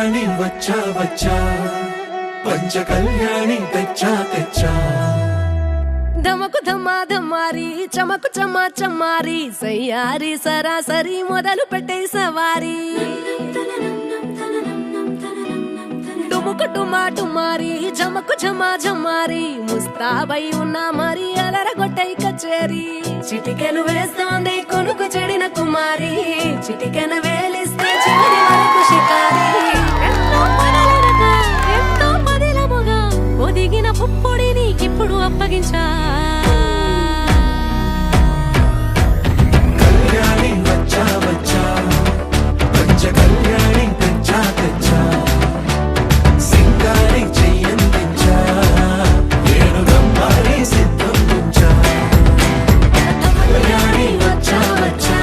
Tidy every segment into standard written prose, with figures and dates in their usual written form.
కళ్యాణి వచ్చా వచ్చా పంచ కళ్యాణి తెచ్చా తెచ్చా ధమకు ధమ్మా ధమ్మారి చమకు చమ్మా చమ్మారి సయ్యారి సరాసరి మొదలు పెట్టే సవారి డుముకు డుమా డుమారి జమకు జమా జమ్మారి ముస్తాబై ఉన్నా మరి అలరగొట్టై కచేరి చిటికెను వేస్తోంది కొనుకు చెడిన కుమారి చిటికెను వేలిస్తే చివరి వరకు షికారి ఎంతో పదిలముగా ఒదిగిన పుప్పొడి నీకిప్పుడు అప్పగించా కళ్యాణి వచ్చా వచ్చా పంచ కళ్యాణి తెచ్చా తెచ్చా సింగారి చెయ్యందించా ఏడుగమ్మారి సిద్ధందించా కళ్యాణి వచ్చా వచ్చా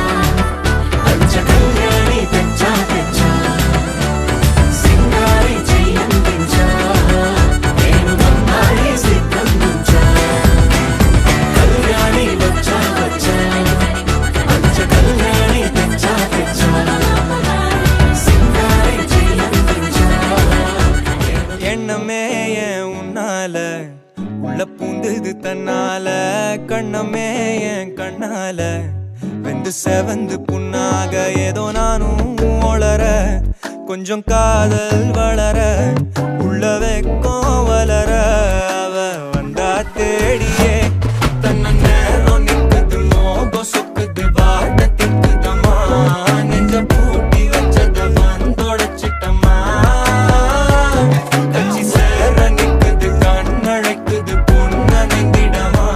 పంచ కళ్యాణి తెచ్చా తెచ్చా సింగారి చెయ్యందించా ఏడుగమ్మారి సిద్ధందించా కళ్యాణి వచ్చా వచ్చా పంచ కళ్యాణి తెచ్చా తెచ్చా సింగారి చెయ్యందించా எண்ணமே என் உன்னால உள்ள பூந்தது தன்னால கண்ணமே என் கண்ணால வெந்து செவந்து புண்ணாக ஏதோ நானும் ஒளர கொஞ்சம் காதல் வளர உள்ள வெக்கம் வளர அவ வந்தா தேடியே தன்ன நேரம் நிக்குது மோகம் சொக்குது வாட திக்குதம்மா நெஞ்ச பூட்டி வச்சத வந்தோடச்சிட்டம்மா கட்சி சேர நிக்குது கண்ணழைக்குது பொண்ண நெந்திடமா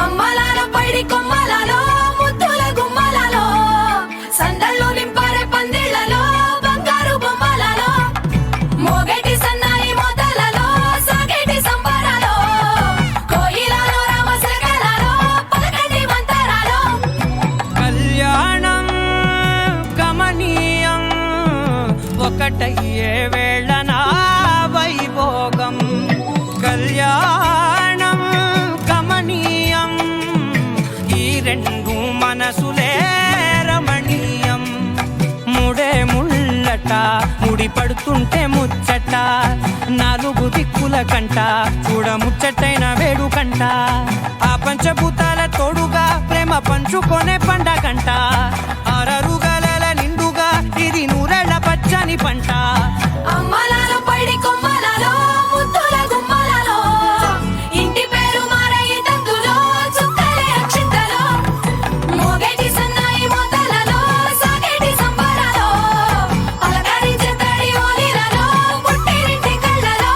అమ్మలాలో పైడి కొమ్మలాలో ముద్దుల గుమ్మలాలో సందళ్ళు నింపారే పందిళ్లలో బంగారు బొమ్మలలో మోగేటి సన్నాయి మోతలలో సాగేటి సంబరాలో కోయిలలో రామశకలలో పలకటి మంతరాలో కళ్యాణం గమనీయం ఒకటయ్యే వేళ నా వైభోగం కళ్యాణం గమనీయం ఈ రెండు మనసులే రమణీయం ముడే ముళ్ళట ముడి పడుతుంటే ముచ్చట నాలుగు దిక్కుల కంట చూడ ముచ్చటైన వేడుకంట ఆ పంచభూతాల తోడుగా ప్రేమ పంచుకొనే పండగంట అరరుగలల నిండుగా ఇది నూరెళ్ళ పచ్చని పంట అమ్మలాలో పైడి కొమ్మలాలో ముద్దుల గుమ్మలాలో ఇంటి పేరు మారయి తందులో చుక్కలే అక్షింతలో మోగేటి సన్నాయి మోతలలో సాగేటి సంబరాలో పలకరించే తడి ఓలిలలో పుట్టినింటి కళ్ళలో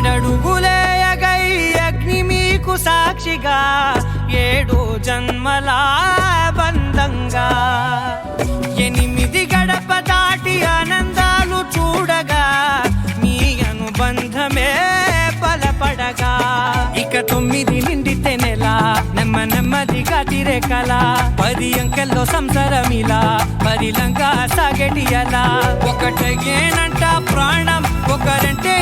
ఏడడుగులేయగై అగ్ని మీకు సాక్షిగా ఏడు జన్మల బంధంగా ఎనిమిది గడప దాటి ఆనందాలు చూడగా మీ అనుబంధమే బలపడగా ఇక 9 నిండితే నెల నెమ్మదిగా తిరే కల 10 అంకెల్లో సంసారమిలా పరిలంగా సాగేటి అలా ఒకటేనంట ప్రాణం ఒకరంటే